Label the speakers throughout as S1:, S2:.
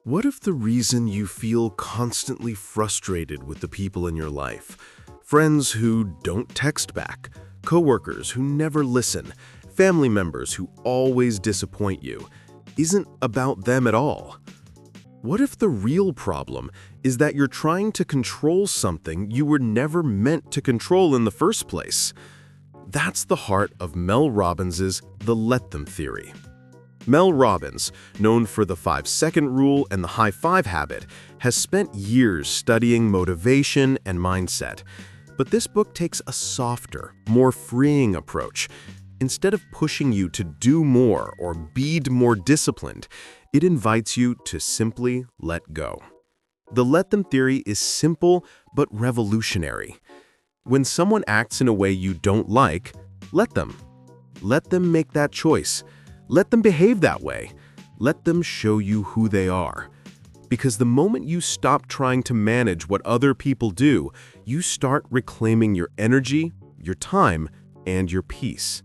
S1: What if the reason you feel constantly frustrated with the people in your life, friends who don't text back, coworkers who never listen, family members who always disappoint you, isn't about them at all? What if the real problem is that you're trying to control something you were never meant to control in the first place? That's the heart of Mel Robbins's The Let Them theory. Mel Robbins, known for the 5-second rule and the high five habit, has spent years studying motivation and mindset. But this book takes a softer, more freeing approach. Instead of pushing you to do more or be more disciplined, it invites you to simply let go. The Let Them theory is simple but revolutionary. When someone acts in a way you don't like, let them. Let them make that choice. Let them behave that way. Let them show you who they are. Because the moment you stop trying to manage what other people do, you start reclaiming your energy, your time, and your peace.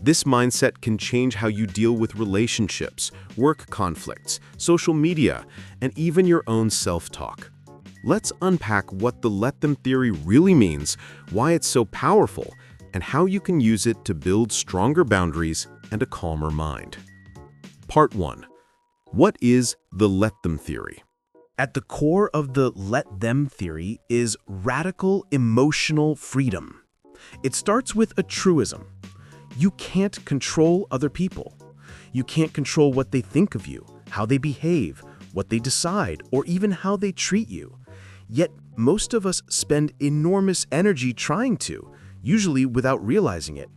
S1: This mindset can change how you deal with relationships, work conflicts, social media, and even your own self-talk. Let's unpack what the Let Them theory really means, why it's so powerful, and how you can use it to build stronger boundaries and a calmer mind. Part 1. What is the Let Them theory?
S2: At the core of the Let Them theory is radical emotional freedom. It starts with a truism. You can't control other people. You can't control what they think of you, how they behave, what they decide, or even how they treat you. Yet, most of us spend enormous energy trying to, usually without realizing it.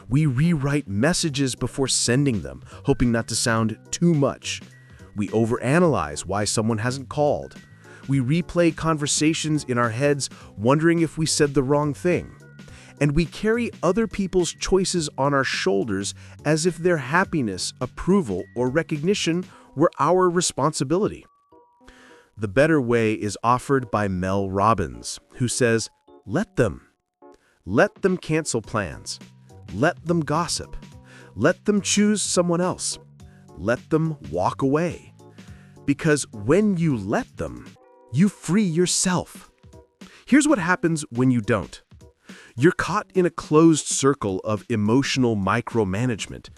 S2: We rewrite messages before sending them, hoping not to sound too much. We overanalyze why someone hasn't called. We replay conversations in our heads, wondering if we said the wrong thing. And we carry other people's choices on our shoulders as if their happiness, approval, or recognition were our responsibility. The better way is offered by Mel Robbins, who says, let them. Let them cancel plans. Let them gossip. Let them choose someone else. Let them walk away. Because when you let them, you free yourself. Here's what happens when you don't. You're caught in a closed circle of emotional micromanagement.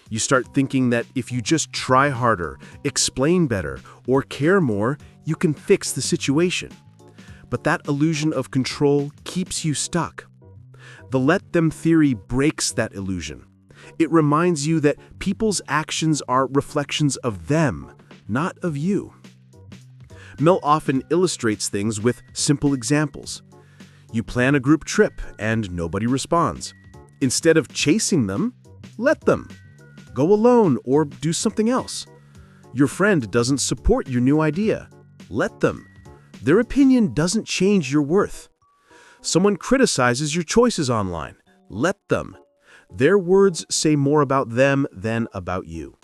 S2: You start thinking that if you just try harder, explain better, or care more, you can fix the situation. But that illusion of control keeps you stuck. The Let Them theory breaks that illusion. It reminds you that people's actions are reflections of them, not of you. Mel often illustrates things with simple examples. You plan a group trip and nobody responds. Instead of chasing them, let them. Go alone or do something else. Your friend doesn't support your new idea. Let them. Their opinion doesn't change your worth. Someone criticizes your choices online. Let them. Their words say more about them than about you.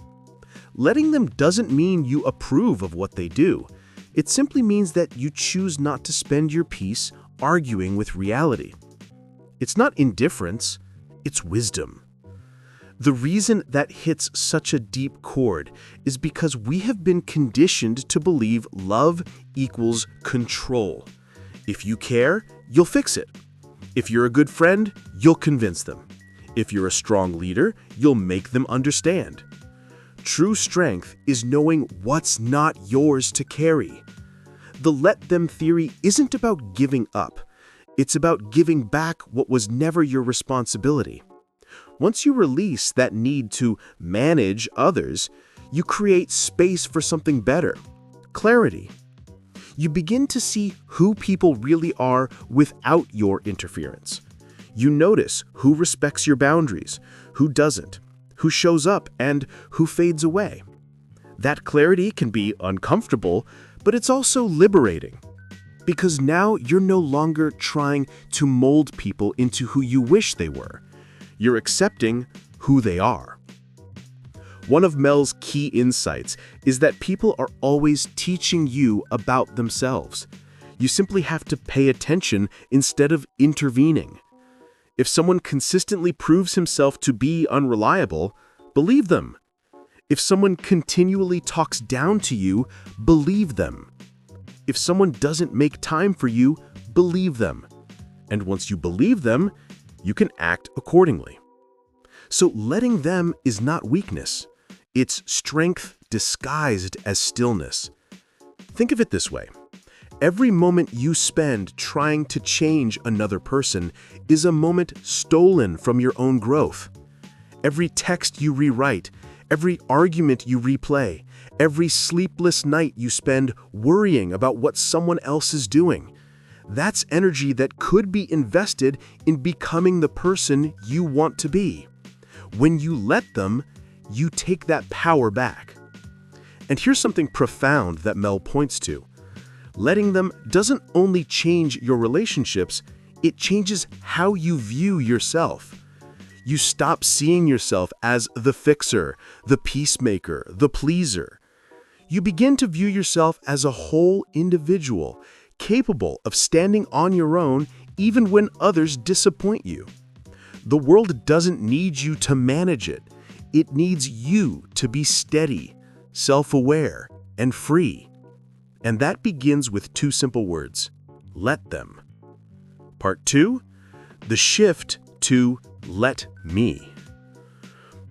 S2: Letting them doesn't mean you approve of what they do. It simply means that you choose not to spend your peace arguing with reality. It's not indifference, it's wisdom. The reason that hits such a deep chord is because we have been conditioned to believe love equals control. If you care, you'll fix it. If you're a good friend, you'll convince them. If you're a strong leader, you'll make them understand. True strength is knowing what's not yours to carry. The Let Them theory isn't about giving up. It's about giving back what was never your responsibility. Once you release that need to manage others, you create space for something better, clarity. You begin to see who people really are without your interference. You notice who respects your boundaries, who doesn't, who shows up, and who fades away. That clarity can be uncomfortable, but it's also liberating. Because now you're no longer trying to mold people into who you wish they were. You're accepting who they are. One of Mel's key insights is that people are always teaching you about themselves. You simply have to pay attention instead of intervening. If someone consistently proves himself to be unreliable, believe them. If someone continually talks down to you, believe them. If someone doesn't make time for you, believe them. And once you believe them, you can act accordingly. So letting them is not weakness. It's strength disguised as stillness. Think of it this way. Every moment you spend trying to change another person is a moment stolen from your own growth. Every text you rewrite, every argument you replay, every sleepless night you spend worrying about what someone else is doing, that's energy that could be invested in becoming the person you want to be. When you let them, you take that power back. And here's something profound that Mel points to. Letting them doesn't only change your relationships, it changes how you view yourself. You stop seeing yourself as the fixer, the peacemaker, the pleaser. You begin to view yourself as a whole individual, capable of standing on your own even when others disappoint you. The world doesn't need you to manage it. It needs you to be steady, self-aware, and free. And that begins with two simple words: let them. Part 2, the shift to let me.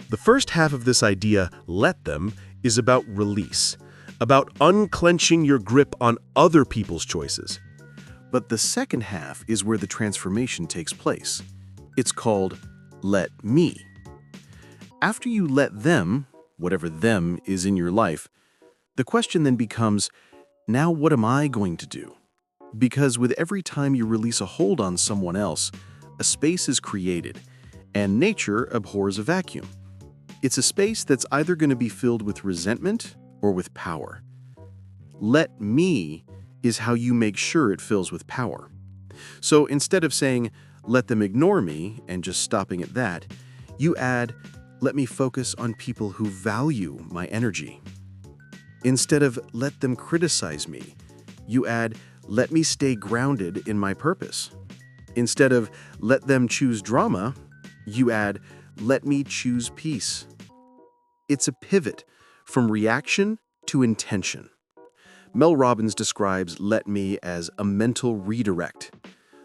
S2: The first half of this idea, let them, is about release, about unclenching your grip on other people's choices. But the second half is where the transformation takes place. It's called let me. After you let them, whatever them is in your life, the question then becomes, now what am I going to do? Because with every time you release a hold on someone else, a space is created, and nature abhors a vacuum. It's a space that's either going to be filled with resentment or with power. Let me is how you make sure it fills with power. So instead of saying, let them ignore me, and just stopping at that, you add, let me focus on people who value my energy. Instead of let them criticize me, you add, let me stay grounded in my purpose. Instead of let them choose drama, you add, let me choose peace. It's a pivot from reaction to intention. Mel Robbins describes let me as a mental redirect.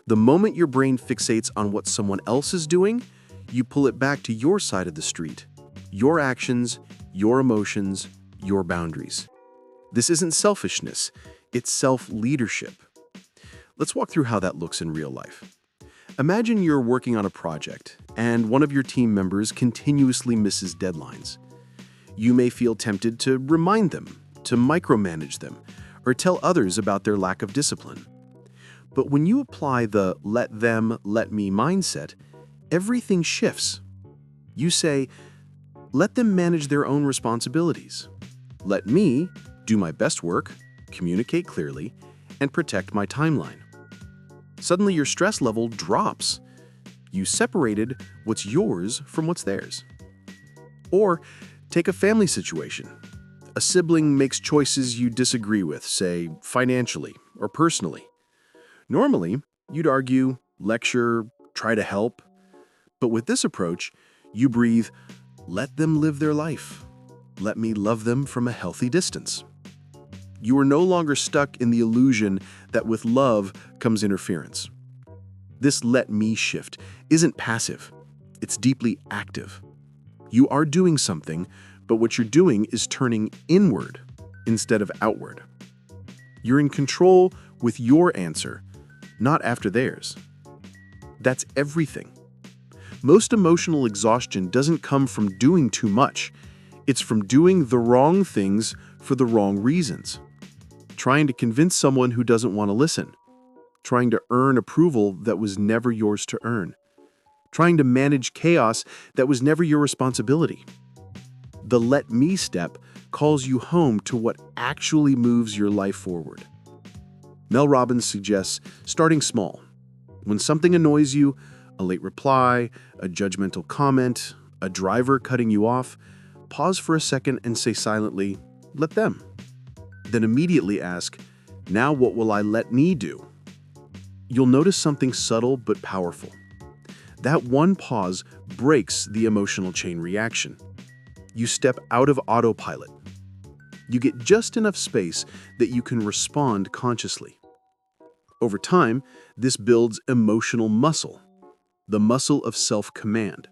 S2: The moment your brain fixates on what someone else is doing, you pull it back to your side of the street, your actions, your emotions, your boundaries. This isn't selfishness, it's self-leadership. Let's walk through how that looks in real life. Imagine you're working on a project, and one of your team members continuously misses deadlines. You may feel tempted to remind them, to micromanage them, or tell others about their lack of discipline. But when you apply the let them, let me mindset, everything shifts. You say, let them manage their own responsibilities. Let me do my best work, communicate clearly, and protect my timeline. Suddenly your stress level drops. You separated what's yours from what's theirs. Or take a family situation. A sibling makes choices you disagree with, say financially or personally. Normally, you'd argue, lecture, try to help. But with this approach, you breathe, let them live their life. Let me love them from a healthy distance. You are no longer stuck in the illusion that with love comes interference. This let me shift isn't passive, it's deeply active. You are doing something, but what you're doing is turning inward instead of outward. You're in control with your answer, not after theirs. That's everything. Most emotional exhaustion doesn't come from doing too much. It's from doing the wrong things for the wrong reasons. Trying to convince someone who doesn't want to listen. Trying to earn approval that was never yours to earn. Trying to manage chaos that was never your responsibility. The let me step calls you home to what actually moves your life forward. Mel Robbins suggests starting small. When something annoys you, a late reply, a judgmental comment, a driver cutting you off, pause for a second and say silently, let them. Then immediately ask, now what will I let me do? You'll notice something subtle but powerful. That one pause breaks the emotional chain reaction. You step out of autopilot. You get just enough space that you can respond consciously. Over time, this builds emotional muscle, the muscle of self-command.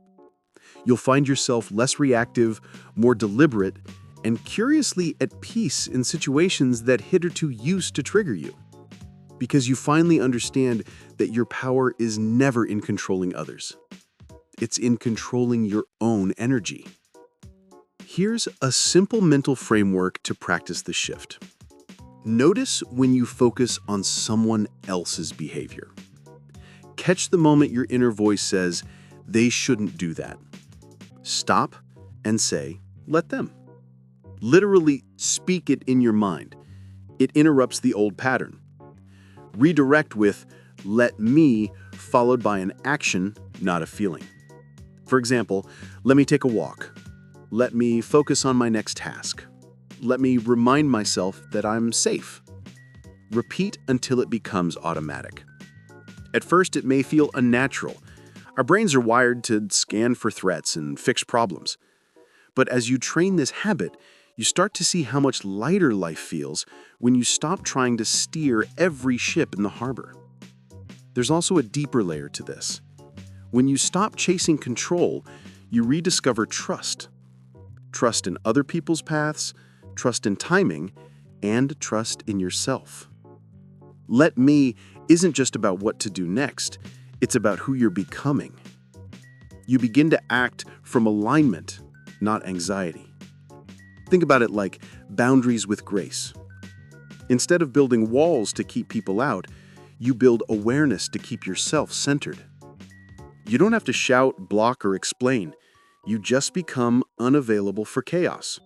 S2: You'll find yourself less reactive, more deliberate, and curiously at peace in situations that hitherto used to trigger you. Because you finally understand that your power is never in controlling others. It's in controlling your own energy. Here's a simple mental framework to practice the shift. Notice when you focus on someone else's behavior. Catch the moment your inner voice says, "They shouldn't do that." Stop and say, "Let them." Literally speak it in your mind. It interrupts the old pattern. Redirect with, "Let me," followed by an action, not a feeling. For example, let me take a walk. Let me focus on my next task. Let me remind myself that I'm safe. Repeat until it becomes automatic. At first, it may feel unnatural. Our brains are wired to scan for threats and fix problems. But as you train this habit, you start to see how much lighter life feels when you stop trying to steer every ship in the harbor. There's also a deeper layer to this. When you stop chasing control, you rediscover trust. Trust in other people's paths, trust in timing, and trust in yourself. Let me isn't just about what to do next, it's about who you're becoming. You begin to act from alignment, not anxiety. Think about it like boundaries with grace. Instead of building walls to keep people out, you build awareness to keep yourself centered. You don't have to shout, block, or explain. You just become unavailable for chaos.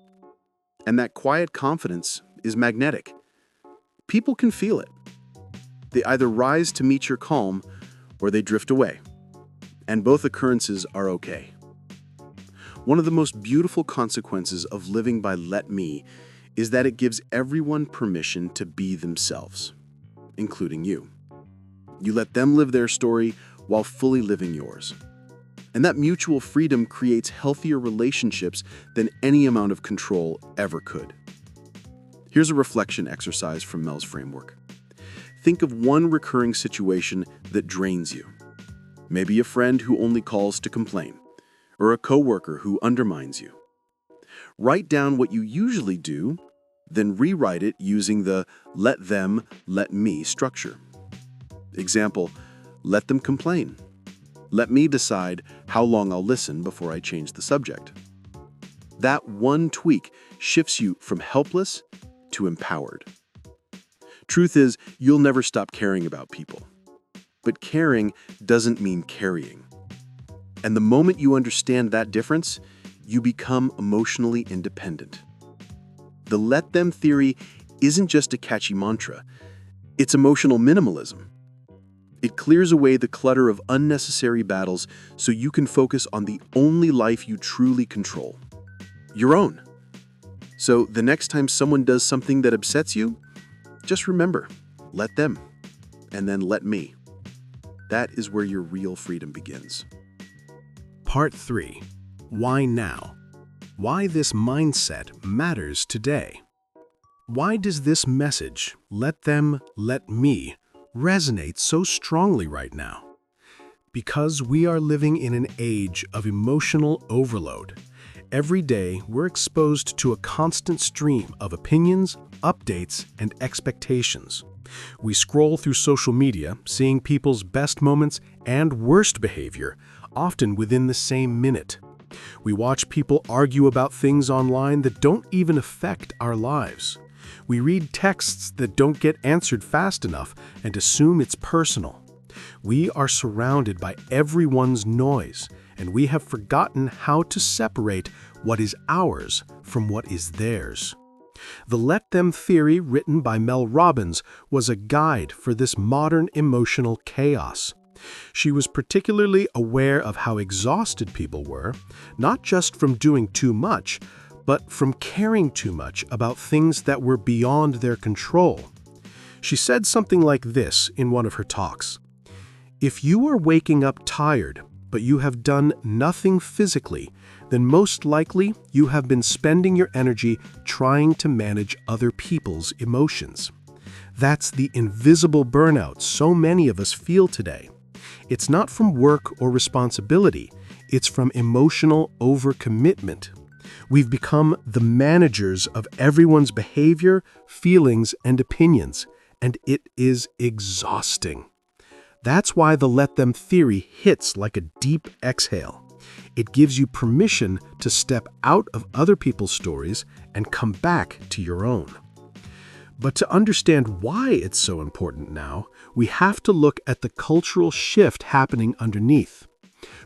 S2: And that quiet confidence is magnetic. People can feel it. They either rise to meet your calm or they drift away. And both occurrences are okay. One of the most beautiful consequences of living by Let Me is that it gives everyone permission to be themselves, including you. You let them live their story while fully living yours. And that mutual freedom creates healthier relationships than any amount of control ever could. Here's a reflection exercise from Mel's framework. Think of one recurring situation that drains you. Maybe a friend who only calls to complain, or a coworker who undermines you. Write down what you usually do, then rewrite it using the let them, let me structure. Example, let them complain. Let me decide how long I'll listen before I change the subject. That one tweak shifts you from helpless to empowered. Truth is, you'll never stop caring about people. But caring doesn't mean carrying. And the moment you understand that difference, you become emotionally independent. The let them theory isn't just a catchy mantra. It's emotional minimalism. It clears away the clutter of unnecessary battles so you can focus on the only life you truly control, your own. So the next time someone does something that upsets you, just remember, let them, and then let me. That is where your real freedom begins.
S1: Part 3. Why now? Why this mindset matters today. Why does this message, let them, let me, resonate so strongly right now? Because we are living in an age of emotional overload. Every day, we're exposed to a constant stream of opinions, updates, and expectations. We scroll through social media, seeing people's best moments and worst behavior, often within the same minute. We watch people argue about things online that don't even affect our lives. We read texts that don't get answered fast enough and assume it's personal. We are surrounded by everyone's noise, and we have forgotten how to separate what is ours from what is theirs. The Let Them theory, written by Mel Robbins, was a guide for this modern emotional chaos. She was particularly aware of how exhausted people were, not just from doing too much, but from caring too much about things that were beyond their control. She said something like this in one of her talks: "If you are waking up tired,
S2: but you have done nothing physically, then most likely you have been spending your energy trying to manage other people's emotions. That's the invisible burnout so many of us feel today. It's not from work or responsibility, it's from emotional overcommitment. We've become the managers of everyone's behavior, feelings, and opinions, and it is exhausting. That's why the let them theory hits like a deep exhale. It gives you permission to step out of other people's stories and come back to your own. But to understand why it's so important now, we have to look at the cultural shift happening underneath.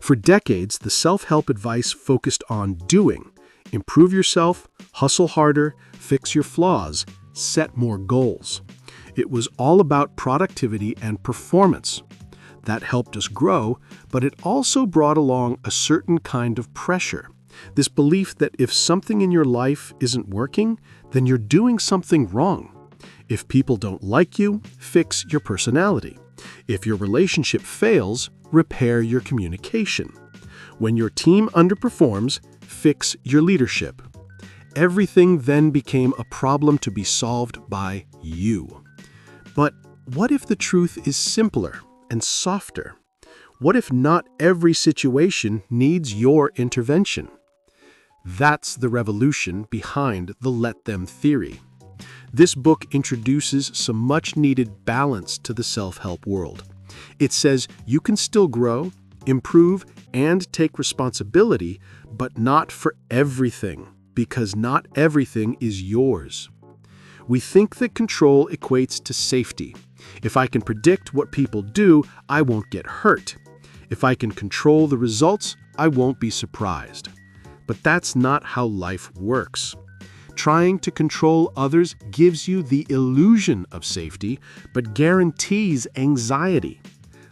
S2: For decades, the self-help advice focused on doing. Improve yourself, hustle harder, fix your flaws, set more goals. It was all about productivity and performance. That helped us grow, but it also brought along a certain kind of pressure. This belief that if something in your life isn't working, then you're doing something wrong. If people don't like you, fix your personality. If your relationship fails, repair your communication. When your team underperforms, fix your leadership. Everything then became a problem to be solved by you. But what if the truth is simpler and softer? What if not every situation needs your intervention? That's the revolution behind the let them theory. This book introduces some much-needed balance to the self-help world. It says you can still grow, improve, and take responsibility, but not for everything, because not everything is yours. We think that control equates to safety. If I can predict what people do, I won't get hurt. If I can control the results, I won't be surprised. But that's not how life works. Trying to control others gives you the illusion of safety, but guarantees anxiety.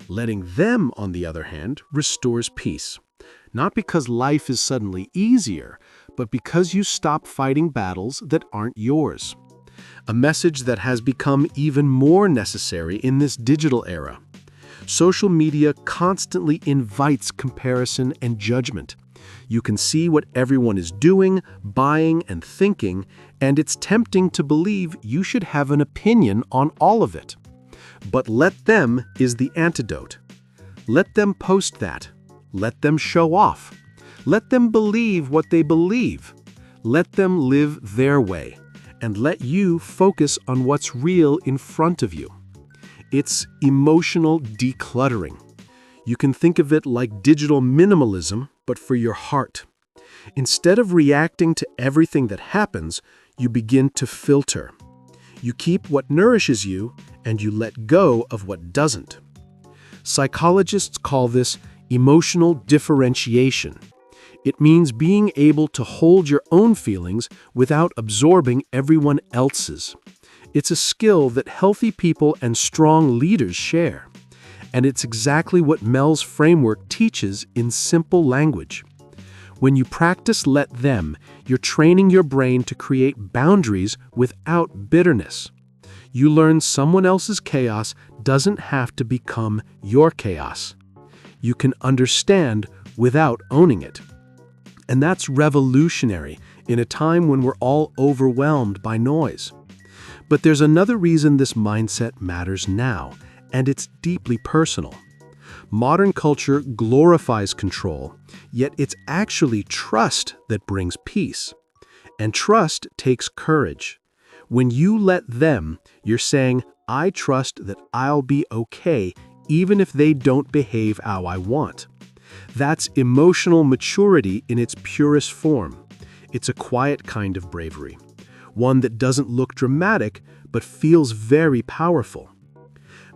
S2: Letting them, on the other hand, restores peace. Not because life is suddenly easier, but because you stop fighting battles that aren't yours. A message that has become even more necessary in this digital era. Social media constantly invites comparison and judgment. You can see what everyone is doing, buying, and thinking, and it's tempting to believe you should have an opinion on all of it. But let them is the antidote. Let them post that. Let them show off. Let them believe what they believe. Let them live their way, and let you focus on what's real in front of you. It's emotional decluttering. You can think of it like digital minimalism, but for your heart. Instead of reacting to everything that happens, you begin to filter. You keep what nourishes you, and you let go of what doesn't. Psychologists call this emotional differentiation. It means being able to hold your own feelings without absorbing everyone else's. It's a skill that healthy people and strong leaders share. And it's exactly what Mel's framework teaches in simple language. When you practice let them, you're training your brain to create boundaries without bitterness. You learn someone else's chaos doesn't have to become your chaos. You can understand without owning it. And that's revolutionary in a time when we're all overwhelmed by noise. But there's another reason this mindset matters now, and it's deeply personal. Modern culture glorifies control, yet it's actually trust that brings peace. And trust takes courage. When you let them, you're saying, I trust that I'll be okay even if they don't behave how I want. That's emotional maturity in its purest form. It's a quiet kind of bravery, one that doesn't look dramatic but feels very powerful.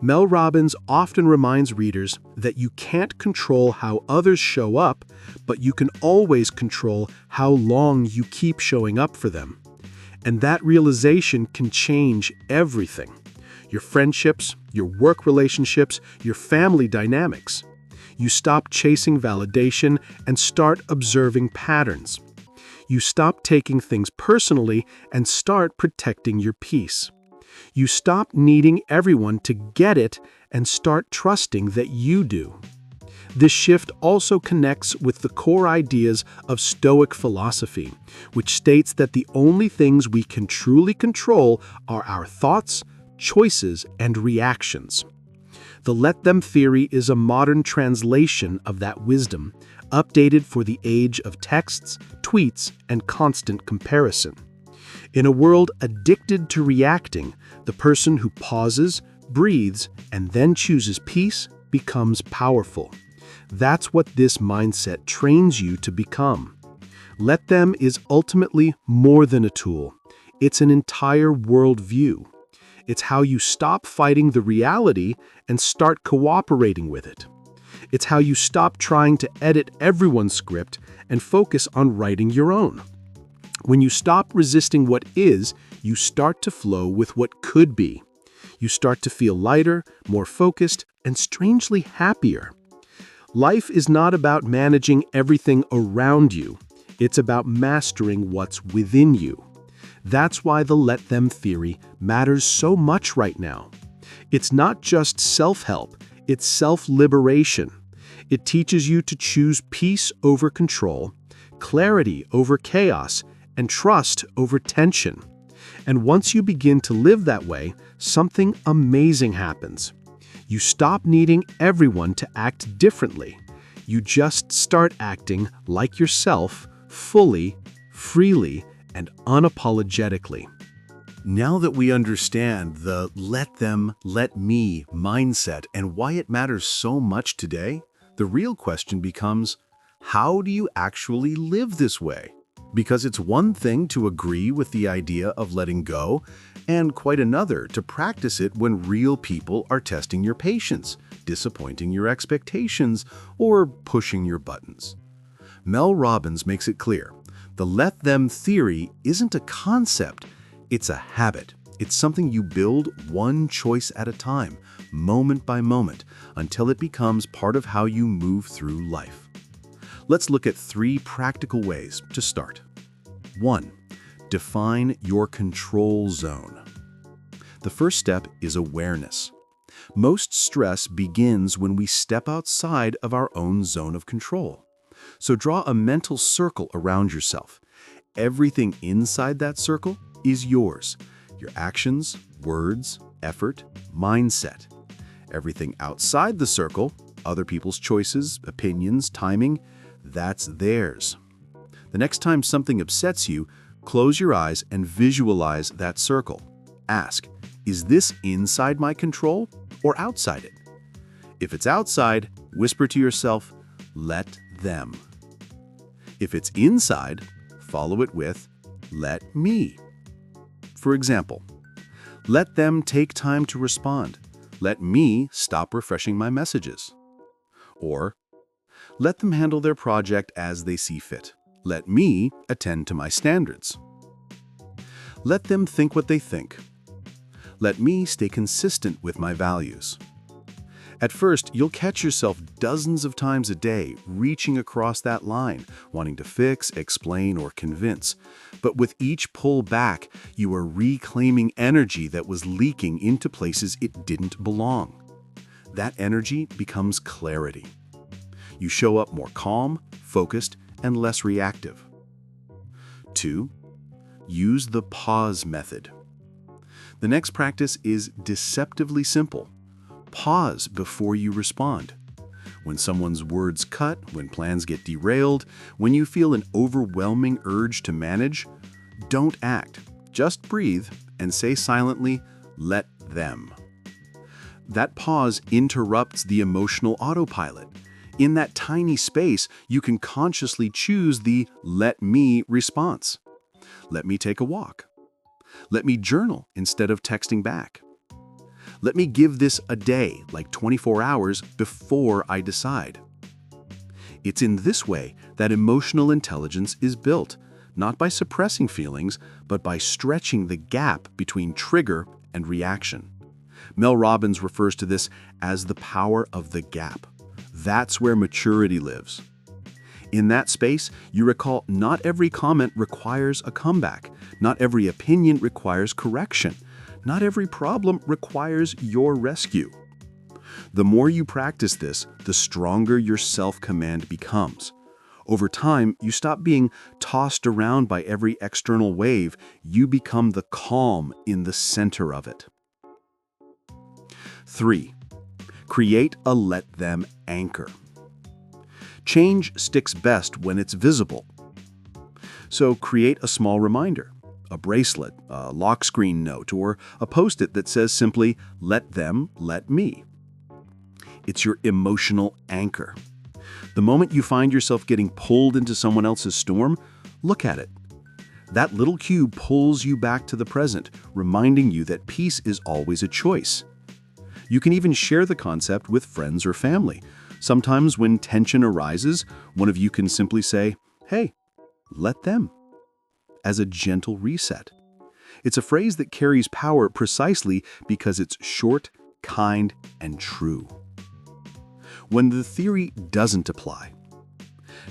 S2: Mel Robbins often reminds readers that you can't control how others show up, but you can always control how long you keep showing up for them. And that realization can change everything. Your friendships, your work relationships, your family dynamics. You stop chasing validation and start observing patterns. You stop taking things personally and start protecting your peace. You stop needing everyone to get it and start trusting that you do. This shift also connects with the core ideas of Stoic philosophy, which states that the only things we can truly control are our thoughts, choices, and reactions. The let them theory is a modern translation of that wisdom, updated for the age of texts, tweets, and constant comparison. In a world addicted to reacting, the person who pauses, breathes, and then chooses peace becomes powerful. That's what this mindset trains you to become. Let them is ultimately more than a tool. It's an entire worldview. It's how you stop fighting the reality and start cooperating with it. It's how you stop trying to edit everyone's script and focus on writing your own. When you stop resisting what is, you start to flow with what could be. You start to feel lighter, more focused, and strangely happier. Life is not about managing everything around you. It's about mastering what's within you. That's why the let them theory matters so much right now. It's not just self-help, it's self-liberation. It teaches you to choose peace over control, clarity over chaos, and trust over tension. And once you begin to live that way, something amazing happens. You stop needing everyone to act differently. You just start acting like yourself, fully, freely, and unapologetically.
S1: Now that we understand the let them, let me mindset and why it matters so much today, the real question becomes, how do you actually live this way? Because it's one thing to agree with the idea of letting go, and quite another to practice it when real people are testing your patience, disappointing your expectations, or pushing your buttons. Mel Robbins makes it clear, the let them theory isn't a concept, it's a habit. It's something you build one choice at a time, moment by moment, until it becomes part of how you move through life. Let's look at 3 practical ways to start. 1. Define your control zone. The first step is awareness. Most stress begins when we step outside of our own zone of control. So draw a mental circle around yourself. Everything inside that circle is yours. Your actions, words, effort, mindset. Everything outside the circle, other people's choices, opinions, timing, that's theirs. The next time something upsets you, close your eyes and visualize that circle. Ask, is this inside my control or outside it? If it's outside, whisper to yourself, let them. If it's inside, follow it with, let me. For example, let them take time to respond. Let me stop refreshing my messages. Or, let them handle their project as they see fit. Let me attend to my standards. Let them think what they think. Let me stay consistent with my values. At first, you'll catch yourself dozens of times a day reaching across that line, wanting to fix, explain, or convince. But with each pull back, you are reclaiming energy that was leaking into places it didn't belong. That energy becomes clarity. You show up more calm, focused, and less reactive. 2. Use the pause method. The next practice is deceptively simple. Pause before you respond. When someone's words cut, when plans get derailed, when you feel an overwhelming urge to manage, don't act. Just breathe and say silently, let them. That pause interrupts the emotional autopilot. In that tiny space, you can consciously choose the let me response. Let me take a walk. Let me journal instead of texting back. Let me give this a day, like 24 hours, before I decide. It's in this way that emotional intelligence is built, not by suppressing feelings, but by stretching the gap between trigger and reaction. Mel Robbins refers to this as the power of the gap. That's where maturity lives. In that space, you recall not every comment requires a comeback. Not every opinion requires correction. Not every problem requires your rescue.
S2: The more you practice this, the stronger your self-command becomes. Over time, you stop being tossed around by every external wave. You become the calm in the center of it. 3. Create a let them anchor. Change sticks best when it's visible. So create a small reminder, a bracelet, a lock screen note, or a post-it that says simply, "Let them, let me." It's your emotional anchor. The moment you find yourself getting pulled into someone else's storm, look at it. That little cue pulls you back to the present, reminding you that peace is always a choice. You can even share the concept with friends or family. Sometimes when tension arises, one of you can simply say, "Hey, let them," as a gentle reset. It's a phrase that carries power precisely because it's short, kind, and true. When the theory doesn't apply.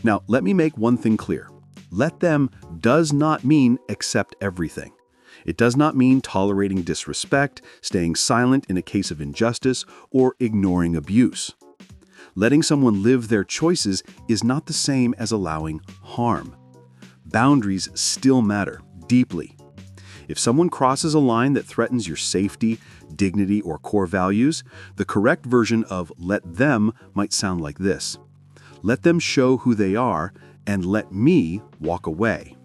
S2: Now, let me make one thing clear. Let them does not mean accept everything. It does not mean tolerating disrespect, staying silent in a case of injustice, or ignoring abuse. Letting someone live their choices is not the same as allowing harm. Boundaries still matter deeply. If someone crosses a line that threatens your safety, dignity, or core values, the correct version of let them might sound like this. Let them show who they are, and let me walk away.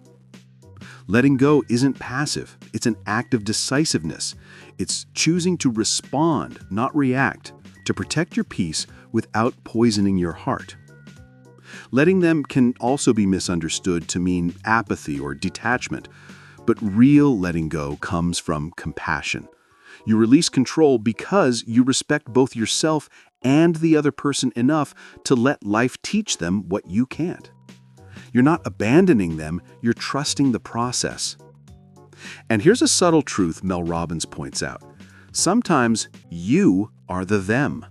S2: Letting go isn't passive. It's an act of decisiveness. It's choosing to respond, not react, to protect your peace without poisoning your heart. Letting them can also be misunderstood to mean apathy or detachment, but real letting go comes from compassion. You release control because you respect both yourself and the other person enough to let life teach them what you can't. You're not abandoning them, you're trusting the process. And here's a subtle truth Mel Robbins points out. Sometimes you are the them.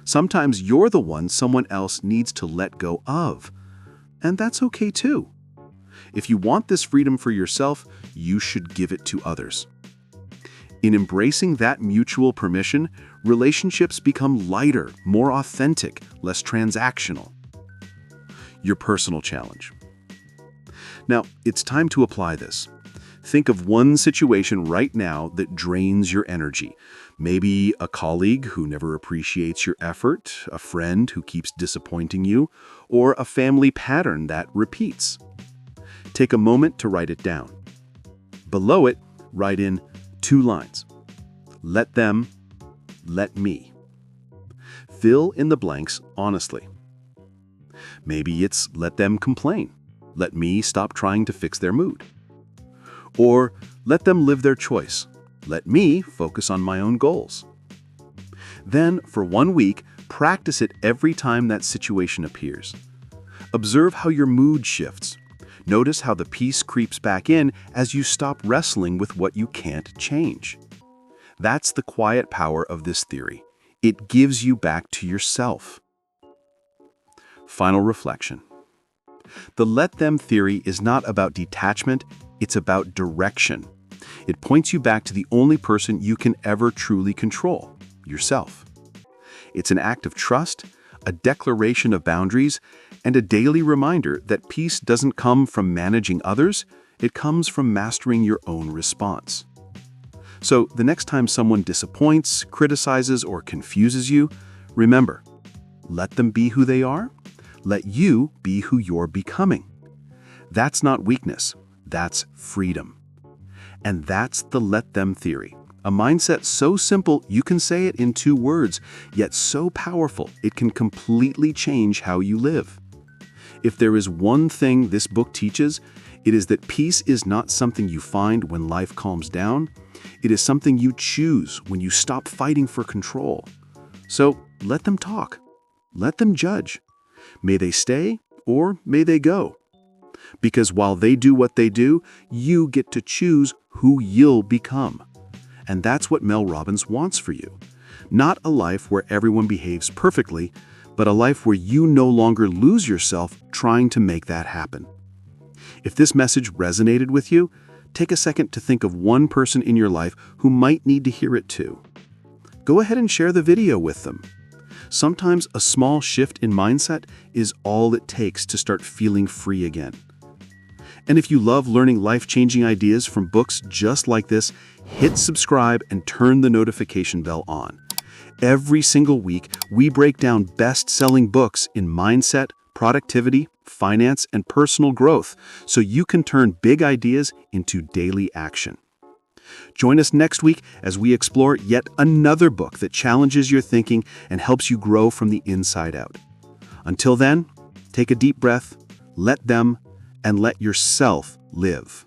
S2: Sometimes you're the one someone else needs to let go of. And that's okay too. If you want this freedom for yourself, you should give it to others. In embracing that mutual permission, relationships become lighter, more authentic, less transactional. Your personal challenge. Now, it's time to apply this. Think of one situation right now that drains your energy. Maybe a colleague who never appreciates your effort, a friend who keeps disappointing you, or a family pattern that repeats. Take a moment to write it down. Below it, write in 2 lines. Let them, let me. Fill in the blanks honestly. Maybe it's let them complain. Let me stop trying to fix their mood. Or let them live their choice. Let me focus on my own goals. Then, for 1 week, practice it every time that situation appears. Observe how your mood shifts. Notice how the peace creeps back in as you stop wrestling with what you can't change. That's the quiet power of this theory. It gives you back to yourself. Final reflection. The let them theory is not about detachment, it's about direction. It points you back to the only person you can ever truly control, yourself. It's an act of trust, a declaration of boundaries, and a daily reminder that peace doesn't come from managing others, it comes from mastering your own response. So the next time someone disappoints, criticizes, or confuses you, remember, let them be who they are. Let you be who you're becoming. That's not weakness, that's freedom. And that's the let them theory, a mindset so simple you can say it in 2 words, yet so powerful it can completely change how you live. If there is one thing this book teaches, it is that peace is not something you find when life calms down. It is something you choose when you stop fighting for control. So let them talk. Let them judge. May they stay or may they go. Because while they do what they do, you get to choose who you'll become. And that's what Mel Robbins wants for you. Not a life where everyone behaves perfectly, but a life where you no longer lose yourself trying to make that happen. If this message resonated with you, take a second to think of one person in your life who might need to hear it too. Go ahead and share the video with them. Sometimes a small shift in mindset is all it takes to start feeling free again. And if you love learning life-changing ideas from books just like this, hit subscribe and turn the notification bell on. Every single week, we break down best-selling books in mindset, productivity, finance, and personal growth so you can turn big ideas into daily action. Join us next week as we explore yet another book that challenges your thinking and helps you grow from the inside out. Until then, take a deep breath, let them, and let yourself live.